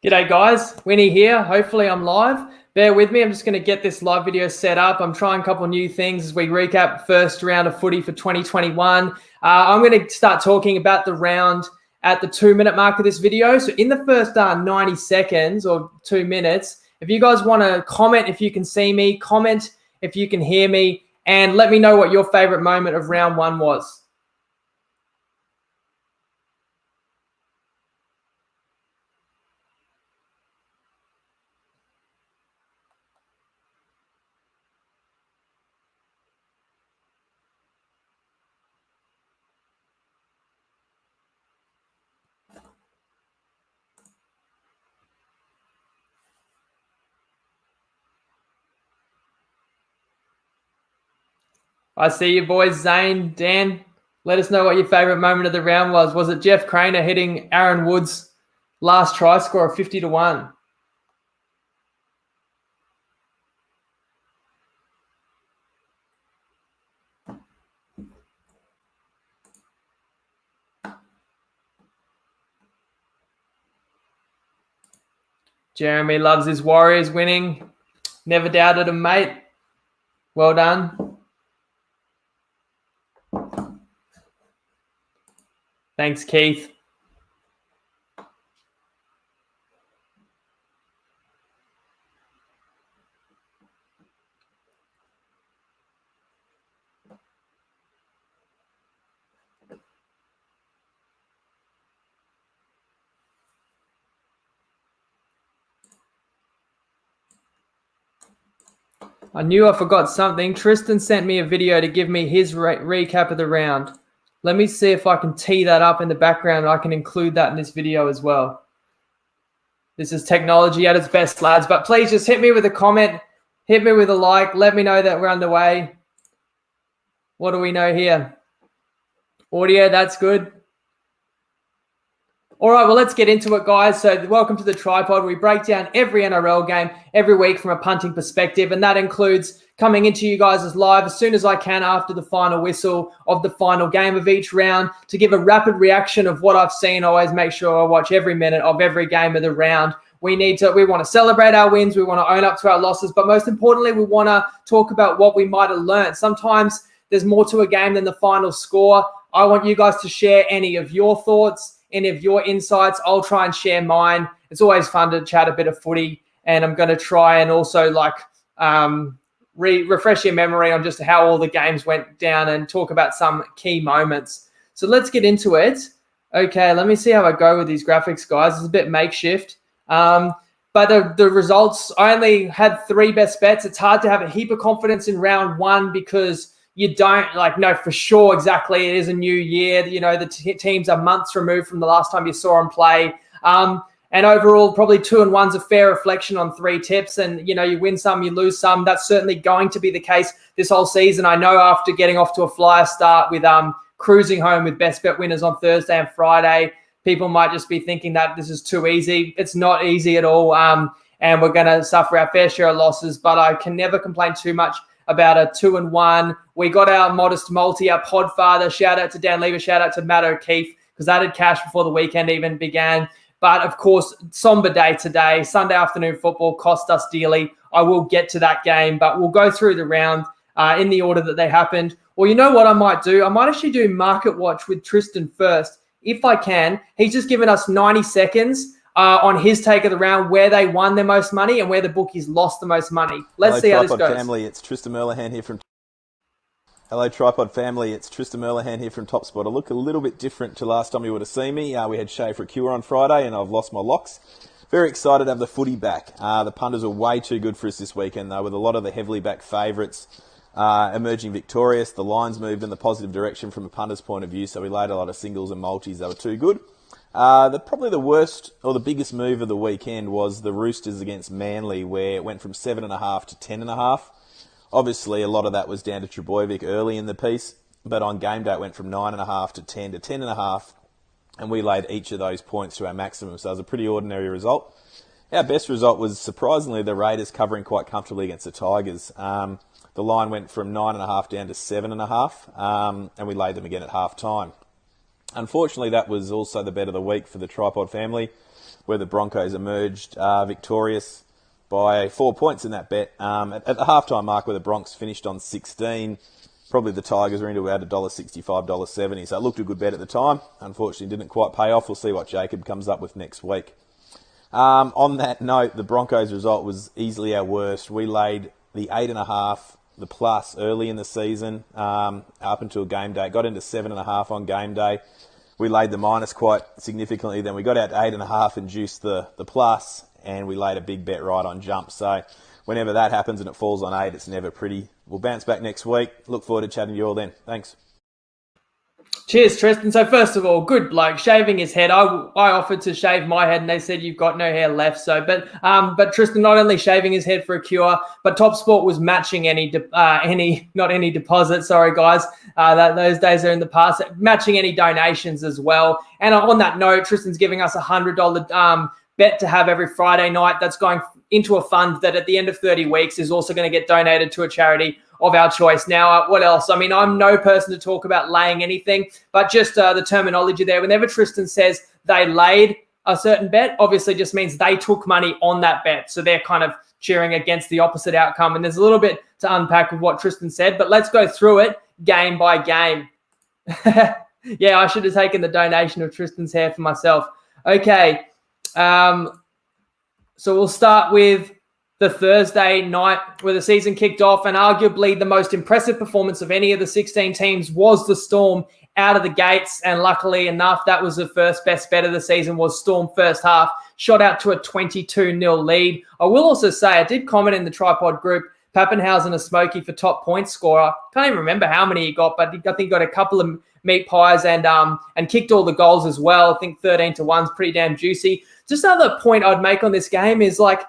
G'day guys, Winnie here. Hopefully I'm live. Bear with me, I'm just going to get this live video set up. I'm trying a couple of new things as we recap first round of footy for 2021. I'm going to start talking about the round at the 2-minute mark of this video. So in the first 90 seconds or 2 minutes, if you guys want to comment if you can see me, comment if you can hear me, and let me know what your favorite moment of round one was. I see you boys, Zane, Dan. Let us know what your favorite moment of the round was. Was it Jeff Craner hitting Aaron Wood's last try score of 50-1? Jeremy loves his Warriors winning. Never doubted him, mate. Well done. Thanks, Keith. I knew I forgot something. Tristan sent me a video to give me his recap of the round. Let me see if I can tee that up in the background. I can include that in this video as well. This is technology at its best, lads. But please just hit me with a comment. Hit me with a like. Let me know that we're underway. What do we know here? Audio, that's good. All right, well, let's get into it, guys. So welcome to the Tripod. We break down every NRL game every week from a punting perspective, and that includes coming into you guys as live as soon as I can after the final whistle of the final game of each round to give a rapid reaction of what I've seen. I always make sure I watch every minute of every game of the round. We want to celebrate our wins. We want to own up to our losses, but most importantly, we want to talk about what we might have learned. Sometimes there's more to a game than the final score. I want you guys to share any of your thoughts, any of your insights. I'll try and share mine. It's always fun to chat a bit of footy, and I'm going to try and also refresh your memory on just how all the games went down and talk about some key moments. So let's get into it. Okay, let me see how I go with these graphics, guys. It's a bit makeshift. But the results, I only had 3 best bets. It's hard to have a heap of confidence in round one because you don't know for sure exactly it is a new year. You know, the teams are months removed from the last time you saw them play. And overall, probably 2 and 1's a fair reflection on 3 tips. And, you win some, you lose some. That's certainly going to be the case this whole season. I know after getting off to a flyer start with cruising home with best bet winners on Thursday and Friday, people might just be thinking that this is too easy. It's not easy at all. And we're going to suffer our fair share of losses. But I can never complain too much about a 2 and 1. We got our modest multi, our podfather. Shout out to Dan Lever, shout out to Matt O'Keefe, because that had cash before the weekend even began. But of course, somber day today. Sunday afternoon football cost us dearly. I will get to that game, but we'll go through the round in the order that they happened. Or you know what I might do? I might actually do Market Watch with Tristan first, if I can. He's just given us 90 seconds on his take of the round, where they won the most money and where the bookies lost the most money. Let's see how this goes. Family, it's Tristan Merlihan here from... Hello, Tripod family. It's Tristan Merlihan here from Top Spot. I look a little bit different to last time you would have seen me. We had Shay for a cure on Friday, and I've lost my locks. Very excited to have the footy back. The punters are way too good for us this weekend, though, with a lot of the heavily backed favourites emerging victorious. The lines moved in the positive direction from a punter's point of view, so we laid a lot of singles and multis. They were too good. Probably the worst or the biggest move of the weekend was the Roosters against Manly, where it went from 7.5 to 10.5. Obviously, a lot of that was down to Trebojevic early in the piece, but on game day it went from 9.5 to 10 to 10.5, and we laid each of those points to our maximum, so it was a pretty ordinary result. Our best result was, surprisingly, the Raiders covering quite comfortably against the Tigers. The line went from 9.5 down to 7.5, and we laid them again at half time. Unfortunately, that was also the bet of the week for the Tripod family, where the Broncos emerged victorious by 4 points in that bet. At the halftime mark, where the Bronx finished on 16, probably the Tigers were into about $1.65, $1.70. So it looked a good bet at the time. Unfortunately, didn't quite pay off. We'll see what Jacob comes up with next week. On that note, the Broncos result was easily our worst. We laid the 8.5, the plus early in the season, up until game day. Got into 7.5 on game day. We laid the minus quite significantly. Then we got out to 8.5 and juiced the plus, and we laid a big bet right on jump. So whenever that happens and it falls on 8, it's never pretty. We'll bounce back next week. Look forward to chatting to you all then. Thanks. Cheers, Tristan. So first of all, good bloke, shaving his head. I offered to shave my head, and they said you've got no hair left. So, but Tristan not only shaving his head for a cure, but Top Sport was matching any deposit. Sorry, guys, those days are in the past. Matching any donations as well. And on that note, Tristan's giving us $100 bet to have every Friday night. That's going into a fund that at the end of 30 weeks is also going to get donated to a charity of our choice. Now, what else? I mean, I'm no person to talk about laying anything, but just the terminology there. Whenever Tristan says they laid a certain bet, obviously just means they took money on that bet. So they're kind of cheering against the opposite outcome. And there's a little bit to unpack with what Tristan said, but let's go through it game by game. Yeah, I should have taken the donation of Tristan's hair for myself. Okay. So we'll start with the Thursday night where the season kicked off, and arguably the most impressive performance of any of the 16 teams was the Storm out of the gates. And luckily enough, that was the first best bet of the season, was Storm first half, shot out to a 22-0 lead. I will also say, I did comment in the Tripod group, Pappenhausen a smoky for top point scorer. Can't even remember how many he got, but I think he got a couple of meat pies and kicked all the goals as well. I think 13-1 is pretty damn juicy. Just another point I'd make on this game is, like,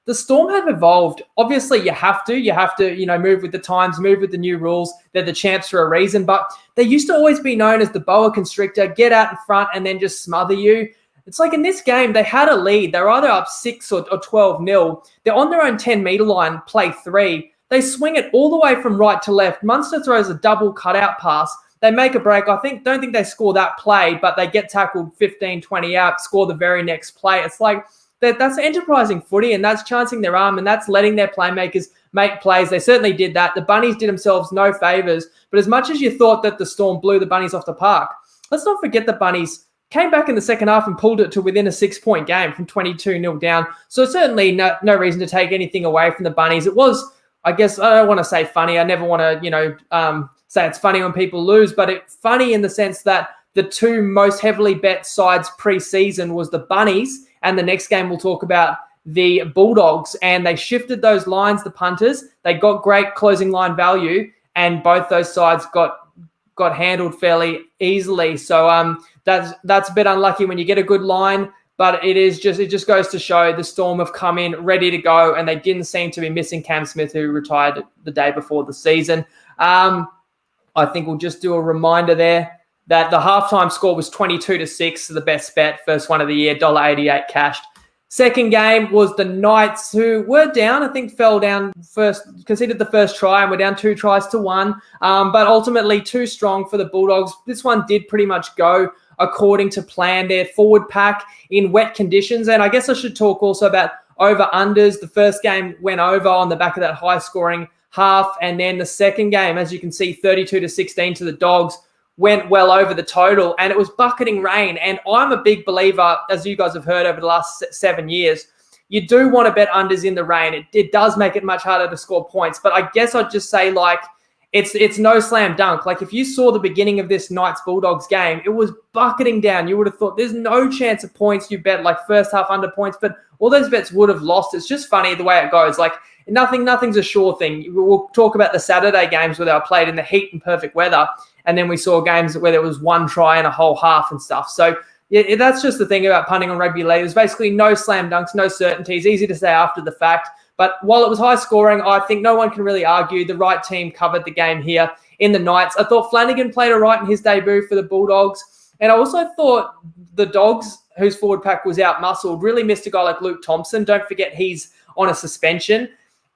the Storm have evolved. Obviously, you have to, move with the times, move with the new rules. They're the champs for a reason, but they used to always be known as the boa constrictor, get out in front and then just smother you. It's like in this game, they had a lead. They're either up 6 or 12-0. They're on their own 10-meter line, play 3. They swing it all the way from right to left. Munster throws a double cutout pass. They make a break. Don't think they score that play, but they get tackled 15, 20 out, score the very next play. It's like, that's enterprising footy, and that's chancing their arm, and that's letting their playmakers make plays. They certainly did that. The Bunnies did themselves no favours, but as much as you thought that the Storm blew the Bunnies off the park, let's not forget the Bunnies came back in the second half and pulled it to within a 6-point game from 22-0 down. So certainly no reason to take anything away from the Bunnies. It was, I guess, I don't want to say funny. I never want to, say it's funny when people lose, but it's funny in the sense that the two most heavily bet sides pre-season was the Bunnies, and the next game we'll talk about the Bulldogs, and they shifted those lines, the punters. They got great closing line value, and both those sides got handled fairly easily. So that's a bit unlucky when you get a good line, but it just goes to show the Storm have come in ready to go, and they didn't seem to be missing Cam Smith, who retired the day before the season. I think we'll just do a reminder there that the halftime score was 22-6, so the best bet, first one of the year, $1.88 cashed. Second game was the Knights, who were down, I think fell down first, conceded the first try, and were down 2 tries to 1, but ultimately too strong for the Bulldogs. This one did pretty much go according to plan. Their forward pack in wet conditions, and I guess I should talk also about over-unders. The first game went over on the back of that high-scoring half, and then the second game, as you can see, 32-16 to the Dogs, went well over the total, and it was bucketing rain. And I'm a big believer, as you guys have heard over the last 7 years, you do want to bet unders in the rain. It does make it much harder to score points, but I guess I'd just say, like, it's no slam dunk. Like, if you saw the beginning of this Knights-Bulldogs game, it was bucketing down. You would have thought there's no chance of points. You bet like first half under points, but all those bets would have lost. It's just funny the way it goes. Like, nothing's a sure thing. We'll talk about the Saturday games where they were played in the heat and perfect weather, and then we saw games where there was one try in a whole half and stuff. So yeah, that's just the thing about punting on rugby league. There's basically no slam dunks, no certainties. Easy to say after the fact. But while it was high scoring, I think no one can really argue the right team covered the game here in the Knights. I thought Flanagan played all right in his debut for the Bulldogs. And I also thought the Dogs, whose forward pack was out-muscled, really missed a guy like Luke Thompson. Don't forget he's on a suspension.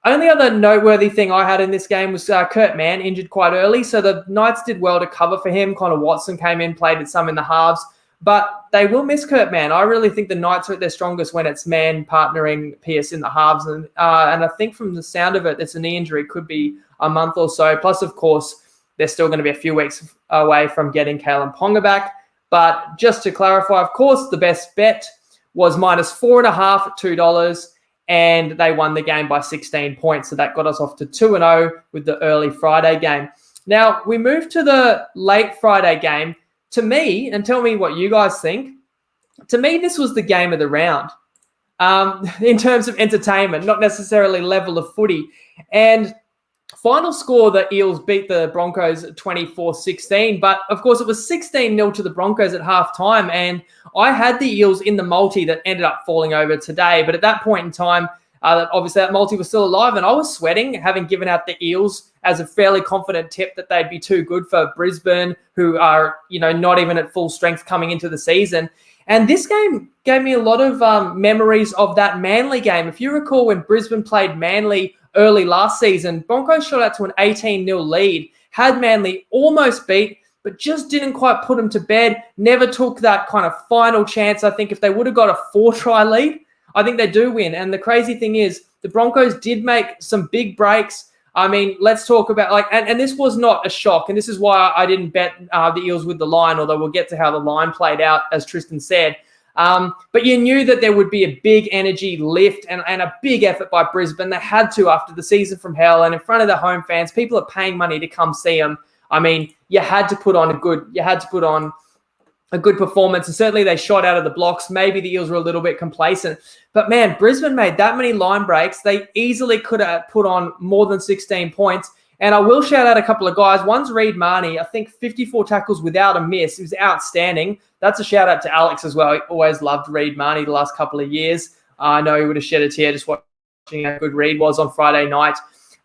Only other noteworthy thing I had in this game was Kurt Mann injured quite early, so the Knights did well to cover for him. Connor Watson came in, played some in the halves, but they will miss Kurt Mann. I really think the Knights are at their strongest when it's Mann partnering Pearce in the halves, and I think from the sound of it, it's a knee injury, could be a month or so. Plus, of course, they're still going to be a few weeks away from getting Kalen Ponga back. But just to clarify, of course, the best bet was -4.5 at $2, and they won the game by 16 points. So that got us off to 2-0 with the early Friday game. Now, we move to the late Friday game. To me, and tell me what you guys think, to me, this was the game of the round in terms of entertainment, not necessarily level of footy. And final score, the Eels beat the Broncos 24-16, but of course it was 16-0 to the Broncos at halftime, and I had the Eels in the multi that ended up falling over today, but at that point in time, obviously that multi was still alive, and I was sweating, having given out the Eels as a fairly confident tip that they'd be too good for Brisbane, who are, not even at full strength coming into the season. And this game gave me a lot of memories of that Manly game. If you recall, when Brisbane played Manly early last season, Broncos shot out to an 18-0 lead, had Manly almost beat, but just didn't quite put them to bed, never took that kind of final chance. I think if they would have got a 4-try lead, I think they do win. And the crazy thing is, the Broncos did make some big breaks. I mean, let's talk about, and this was not a shock, and this is why I didn't bet the Eels with the line, although we'll get to how the line played out, as Tristan said. But you knew that there would be a big energy lift and a big effort by Brisbane. They had to after the season from hell, and in front of their home fans. People are paying money to come see them. I mean, you had to put on a good performance, and certainly they shot out of the blocks. Maybe the Eels were a little bit complacent, but man, Brisbane made that many line breaks. They easily could have put on more than 16 points. And I will shout out a couple of guys. One's Reid Marnie. I think 54 tackles without a miss. He was outstanding. That's a shout out to Alex as well. He always loved Reid Marnie the last couple of years. I know he would have shed a tear just watching how good Reid was on Friday night.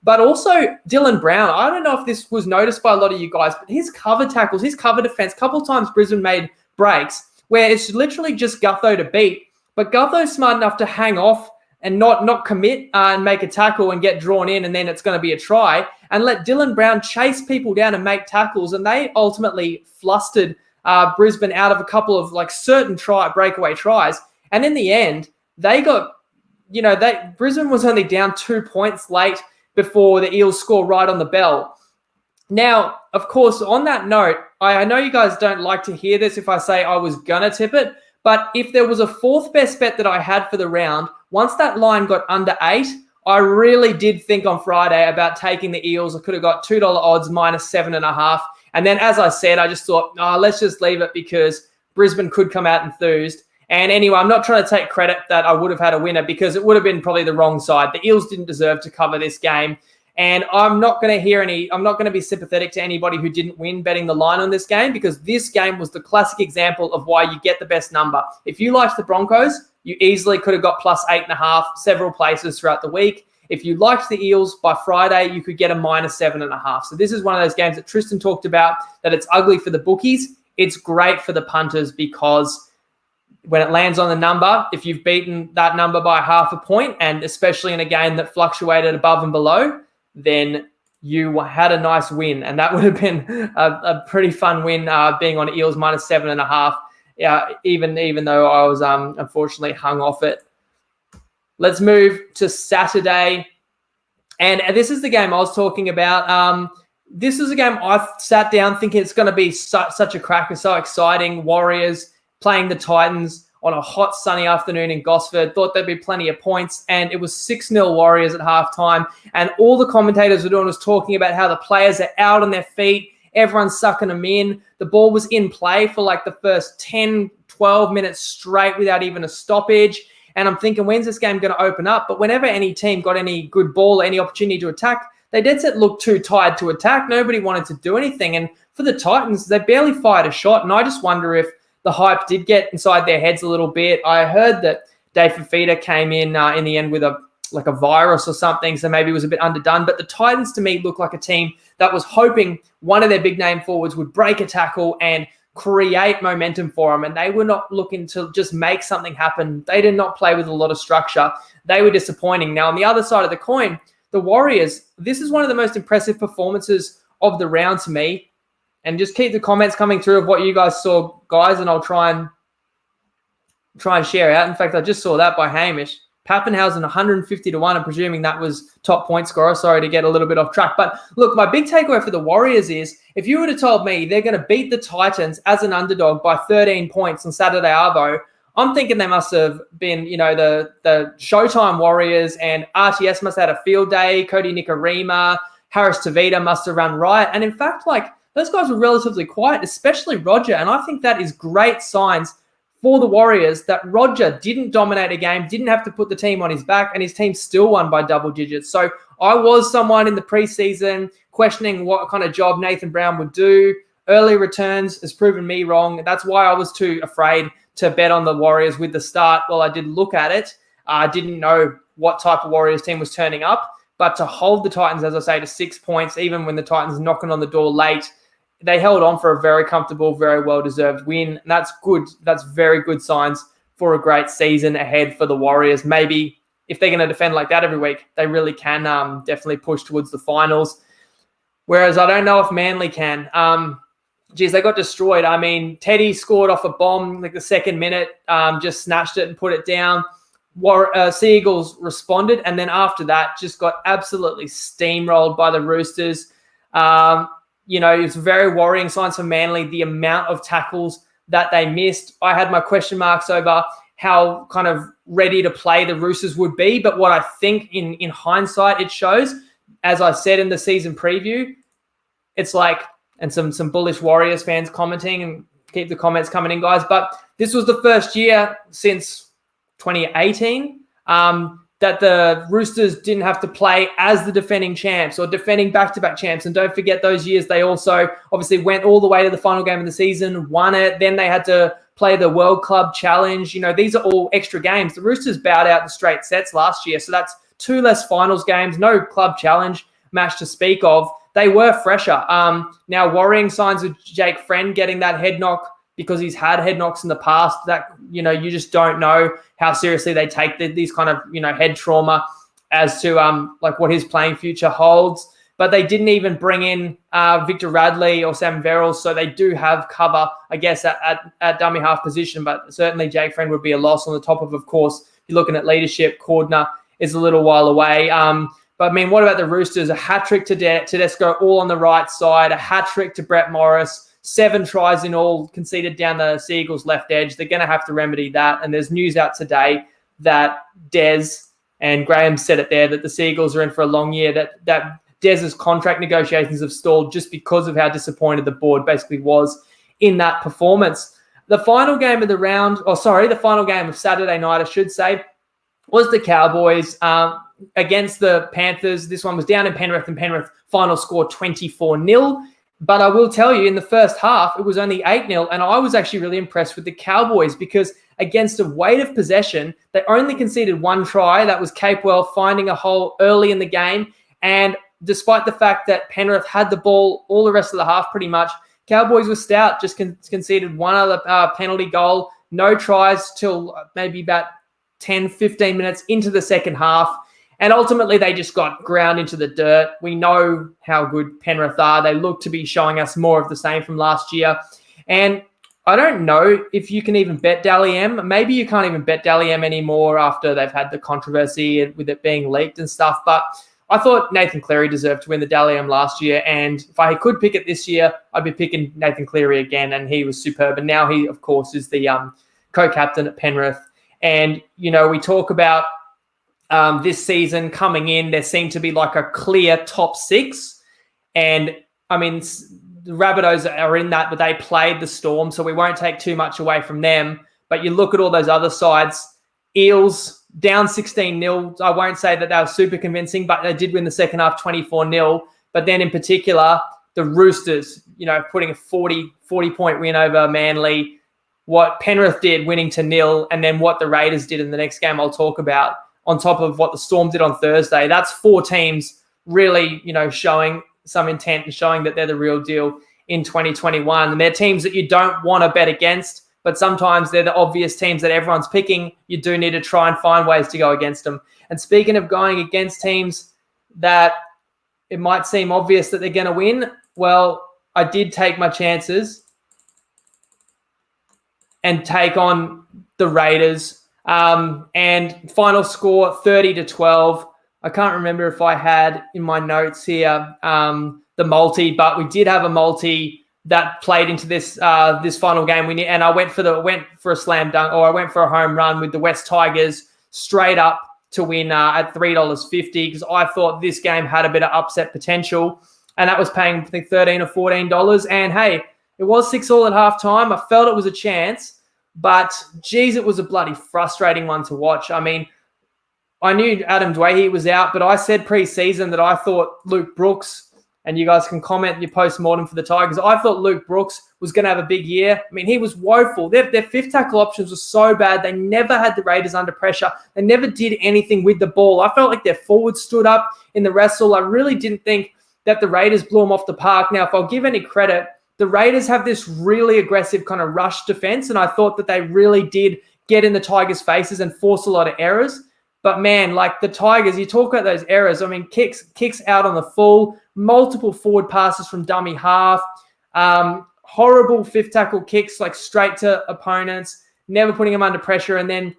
But also Dylan Brown. I don't know if this was noticed by a lot of you guys, but his cover tackles, his cover defense, a couple of times Brisbane made breaks where it's literally just Gutho to beat. But Gutho's smart enough to hang off and not commit and make a tackle and get drawn in, and then it's going to be a try, and let Dylan Brown chase people down and make tackles. And they ultimately flustered Brisbane out of a couple of certain breakaway tries. And in the end, they got, Brisbane was only down 2 points late before the Eels score right on the bell. Now, of course, on that note, I know you guys don't like to hear this if I say I was going to tip it, but if there was a fourth best bet that I had for the round, once that line got under 8, I really did think on Friday about taking the Eels. I could have got $2 odds -7.5. And then, as I said, I just thought, let's just leave it because Brisbane could come out enthused. And anyway, I'm not trying to take credit that I would have had a winner because it would have been probably the wrong side. The Eels didn't deserve to cover this game. And I'm not going to be sympathetic to anybody who didn't win betting the line on this game, because this game was the classic example of why you get the best number. If you liked the Broncos, you easily could have got +8.5 several places throughout the week. If you liked the Eels, by Friday, you could get a -7.5. So this is one of those games that Tristan talked about, that it's ugly for the bookies. It's great for the punters because when it lands on the number, if you've beaten that number by 0.5 point, and especially in a game that fluctuated above and below, then you had a nice win. And that would have been a pretty fun win, being on Eels -7.5, even though I was unfortunately hung off it. Let's move to Saturday. And this is the game I was talking about. This is a game I sat down thinking it's going to be such a cracker, so exciting. Warriors playing the Titans on a hot, sunny afternoon in Gosford. Thought there'd be plenty of points, and it was 6-0 Warriors at halftime. And all the commentators were doing was talking about how the players are out on their feet. Everyone's sucking them in. The ball was in play for the first 10, 12 minutes straight without even a stoppage. And I'm thinking, when's this game going to open up? But whenever any team got any good ball, any opportunity to attack, they dead set looked too tired to attack. Nobody wanted to do anything. And for the Titans, they barely fired a shot. And I just wonder if the hype did get inside their heads a little bit. I heard that Dave Fafita came in the end with a virus or something, so maybe it was a bit underdone. But the Titans, to me, look like a team that was hoping one of their big name forwards would break a tackle and create momentum for them. And they were not looking to just make something happen. They did not play with a lot of structure. They were disappointing. Now, on the other side of the coin, the Warriors, this is one of the most impressive performances of the round to me. And just keep the comments coming through of what you guys saw, guys, and I'll try and share out. In fact, I just saw that by Hamish. Pappenhausen 150-1. I'm presuming that was top point scorer. Sorry to get a little bit off track. But look, my big takeaway for the Warriors is if you would have told me they're going to beat the Titans as an underdog by 13 points on Saturday Arvo, I'm thinking they must have been, the Showtime Warriors, and RTS must have had a field day. Cody Nikarima, Harris Tavita must have run riot. And in fact, those guys were relatively quiet, especially Roger. And I think that is great signs for the Warriors that Roger didn't dominate a game, didn't have to put the team on his back, and his team still won by double digits. So I was someone in the preseason questioning what kind of job Nathan Brown would do. Early returns has proven me wrong. That's why I was too afraid to bet on the Warriors with the start. Well, I did look at it. I didn't know what type of Warriors team was turning up, but to hold the Titans, as I say, to 6 points, even when the Titans knocking on the door late, they held on for a very comfortable, very well-deserved win. And that's good. That's very good signs for a great season ahead for the Warriors. Maybe if they're going to defend like that every week, they really can definitely push towards the finals. Whereas I don't know if Manly can. They got destroyed. I mean, Teddy scored off a bomb the second minute, just snatched it and put it down. Sea Eagles responded, and then after that, just got absolutely steamrolled by the Roosters. It's very worrying signs for Manly, the amount of tackles that they missed. I had my question marks over how kind of ready to play the Roosters would be, but what I think in hindsight it shows, as I said in the season preview, it's and some bullish Warriors fans commenting, and keep the comments coming in, guys, but this was the first year since 2018 that the Roosters didn't have to play as the defending champs or defending back-to-back champs. And don't forget those years, they also obviously went all the way to the final game of the season, won it. Then they had to play the World Club Challenge. These are all extra games. The Roosters bowed out in straight sets last year. So that's 2 less finals games, no Club Challenge match to speak of. They were fresher. Now, worrying signs of Jake Friend getting that head knock because he's had head knocks in the past. That, you just don't know how seriously they take these kind of, head trauma as to what his playing future holds. But they didn't even bring in Victor Radley or Sam Verrills, so they do have cover, I guess, at dummy half position. But certainly Jake Friend would be a loss on the top of course, you're looking at leadership. Cordner is a little while away. But, I mean, what about the Roosters? A hat-trick to Tedesco all on the right side, a hat-trick to Brett Morris, 7 tries in all conceded down the Sea Eagles' left edge. They're going to have to remedy that. And there's news out today that Des, and Graham said it there, that the Sea Eagles are in for a long year, that Des's contract negotiations have stalled just because of how disappointed the board basically was in that performance. The final game of the final game of Saturday night, I should say, was the Cowboys against the Panthers. This one was down in Penrith, and Penrith final score 24-0. But I will tell you, in the first half, it was only 8-0, and I was actually really impressed with the Cowboys because against a weight of possession, they only conceded 1 try. That was Capewell finding a hole early in the game. And despite the fact that Penrith had the ball all the rest of the half pretty much, Cowboys were stout, just conceded 1 other penalty goal, no tries till maybe about 10, 15 minutes into the second half. And ultimately, they just got ground into the dirt. We know how good Penrith are. They look to be showing us more of the same from last year. And I don't know if you can even bet Dally M. Maybe you can't even bet Dally M anymore after they've had the controversy with it being leaked and stuff. But I thought Nathan Cleary deserved to win the Dally M last year. And if I could pick it this year, I'd be picking Nathan Cleary again. And he was superb. And now he, of course, is the co-captain at Penrith. And, we talk about this season coming in, there seemed to be a clear top 6. And, I mean, the Rabbitohs are in that, but they played the Storm, so we won't take too much away from them. But you look at all those other sides, Eels down 16-0. I won't say that they were super convincing, but they did win the second half 24-0. But then in particular, the Roosters, putting a 40-point win over Manly, what Penrith did winning to 0, and then what the Raiders did in the next game I'll talk about, on top of what the Storm did on Thursday. That's 4 teams really, showing some intent and showing that they're the real deal in 2021. And they're teams that you don't want to bet against, but sometimes they're the obvious teams that everyone's picking. You do need to try and find ways to go against them. And speaking of going against teams that it might seem obvious that they're going to win. Well, I did take my chances and take on the Raiders. And final score 30-12. I can't remember if I had in my notes here the multi, but we did have a multi that played into this this final game. And I went for a slam dunk, or I went for a home run with the West Tigers straight up to win at $3.50, because I thought this game had a bit of upset potential, and that was paying, I think, $13 or $14. And hey, it was 6-6 at halftime. I felt it was a chance, but geez, it was a bloody frustrating one to watch. I mean, I knew Adam Dwayhe was out, but I said pre-season that I thought Luke Brooks, and you guys can comment your post-mortem for the Tigers, I thought Luke Brooks was going to have a big year. I mean, he was woeful. Their fifth tackle options were so bad. They never had the Raiders under pressure. They never did anything with the ball. I felt like their forwards stood up in the wrestle. I really didn't think that the Raiders blew them off the park. Now, if I'll give any credit, the Raiders have this really aggressive kind of rush defense, and I thought that they really did get in the Tigers' faces and force a lot of errors. But man, like the Tigers, you talk about those errors. I mean, kicks out on the full, multiple forward passes from dummy half, horrible fifth tackle kicks like straight to opponents, never putting them under pressure. And then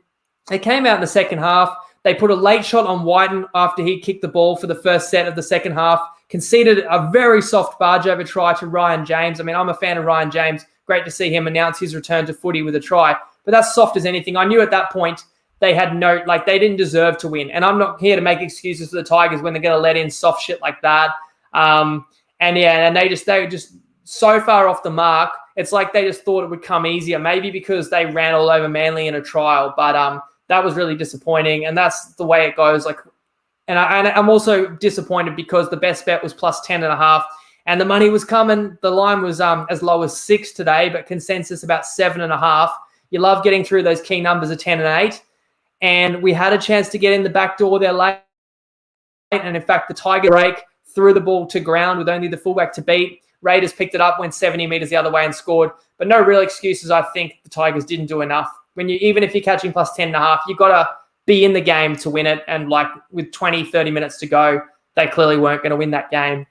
they came out in the second half. They put a late shot on Whiten after he kicked the ball for the first set of the second half, conceded a very soft barge over try to Ryan James. I mean, I'm a fan of Ryan James. Great to see him announce his return to footy with a try. But that's soft as anything. I knew at that point they had they didn't deserve to win. And I'm not here to make excuses for the Tigers when they're going to let in soft shit like that. And they were just so far off the mark. It's like they just thought it would come easier, maybe because they ran all over Manly in a trial. But that was really disappointing, and that's the way it goes. And I'm also disappointed because the best bet was plus 10.5, and the money was coming. The line was as low as 6 today, but consensus about 7.5. You love getting through those key numbers of 10 and 8. And we had a chance to get in the back door there late. And in fact, the Tiger break threw the ball to ground with only the fullback to beat. Raiders picked it up, went 70 metres the other way and scored. But no real excuses. I think the Tigers didn't do enough. Even if you're catching plus 10.5, you've got to be in the game to win it. And with 20, 30 minutes to go, they clearly weren't going to win that game.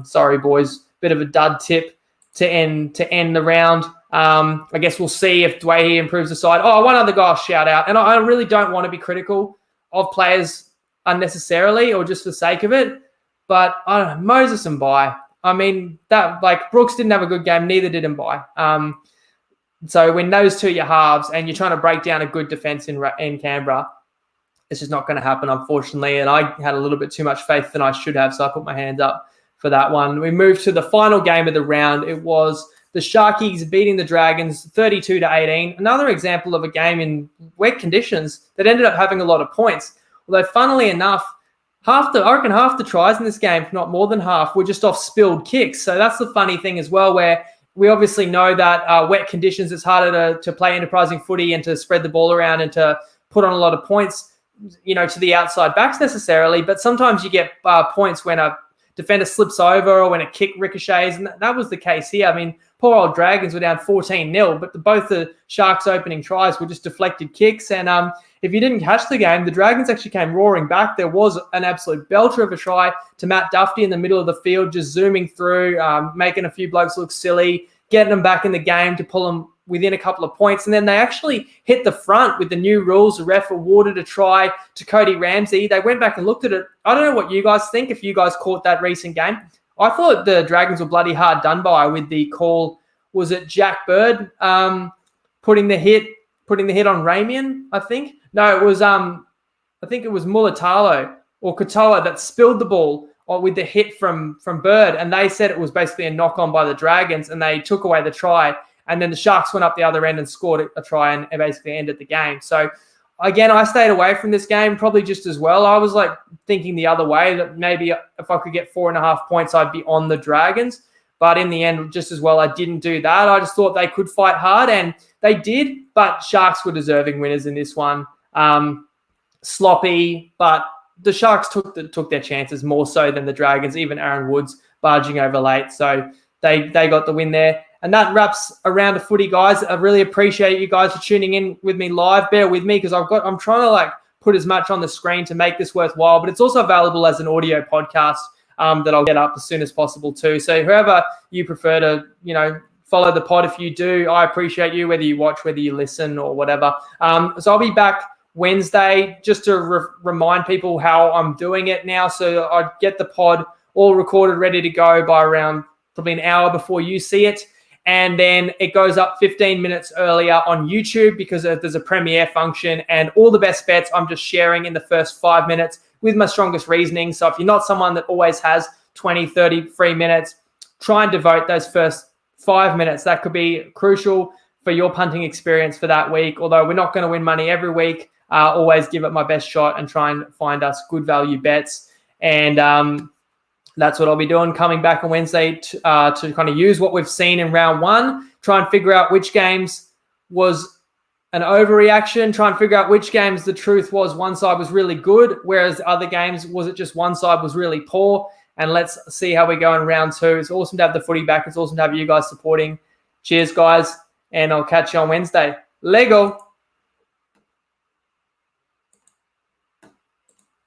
Sorry, boys. Bit of a dud tip to end the round. I guess we'll see if Dwayne improves the side. Oh, one other guy I'll shout out. And I really don't want to be critical of players unnecessarily or just for the sake of it. But I don't know, Moses and Bai. I mean, Brooks didn't have a good game, neither did Mbai. So when those two are your halves and you're trying to break down a good defense in Canberra, it's just not going to happen, unfortunately. And I had a little bit too much faith than I should have, so I put my hands up for that one. We moved to the final game of the round. It was the Sharkies beating the Dragons 32-18. Another example of a game in wet conditions that ended up having a lot of points. Although, funnily enough, I reckon half the tries in this game, if not more than half, were just off spilled kicks. So that's the funny thing as well, where we obviously know that wet conditions, it's harder to play enterprising footy and to spread the ball around and to put on a lot of points, to the outside backs necessarily. But sometimes you get points when a defender slips over or when a kick ricochets, and that was the case here. I mean, poor old Dragons were down 14-0, but both the Sharks' opening tries were just deflected kicks. And if you didn't catch the game, the Dragons actually came roaring back. There was an absolute belter of a try to Matt Duffy in the middle of the field, just zooming through, making a few blokes look silly, getting them back in the game to pull them within a couple of points. And then they actually hit the front with the new rules. The ref awarded a try to Cody Ramsey. They went back and looked at it. I don't know what you guys think, if you guys caught that recent game. I thought the Dragons were bloody hard done by with the call. Was it Jack Bird putting the hit on Ramian, I think? No, it was I think it was Mulatalo or Katoa that spilled the ball with the hit from Bird, and they said it was basically a knock on by the Dragons, and they took away the try. And then the Sharks went up the other end and scored a try and basically ended the game. So, again, I stayed away from this game probably just as well. I was thinking the other way, that maybe if I could get 4.5 points, I'd be on the Dragons. But in the end, just as well, I didn't do that. I just thought they could fight hard, and they did. But Sharks were deserving winners in this one. Sloppy, but the Sharks took their chances more so than the Dragons, even Aaron Woods barging over late. So they got the win there. And that wraps around the footy, guys. I really appreciate you guys for tuning in with me live. Bear with me because I'm trying to put put as much on the screen to make this worthwhile, but it's also available as an audio podcast that I'll get up as soon as possible too. So whoever you prefer to, follow the pod, if you do, I appreciate you, whether you watch, whether you listen or whatever. So I'll be back Wednesday just to remind people how I'm doing it now. So I get the pod all recorded, ready to go by around probably an hour before you see it. And then it goes up 15 minutes earlier on YouTube because there's a premiere function, and all the best bets I'm just sharing in the first 5 minutes with my strongest reasoning. So if you're not someone that always has 20, 30 free minutes, try and devote those first 5 minutes. That could be crucial for your punting experience for that week. Although we're not going to win money every week, always give it my best shot and try and find us good value bets. And that's what I'll be doing, coming back on Wednesday to kind of use what we've seen in round one, try and figure out which games was an overreaction, try and figure out which games the truth was one side was really good, whereas other games, was it just one side was really poor? And let's see how we go in round two. It's awesome to have the footy back. It's awesome to have you guys supporting. Cheers, guys, and I'll catch you on Wednesday. Lego.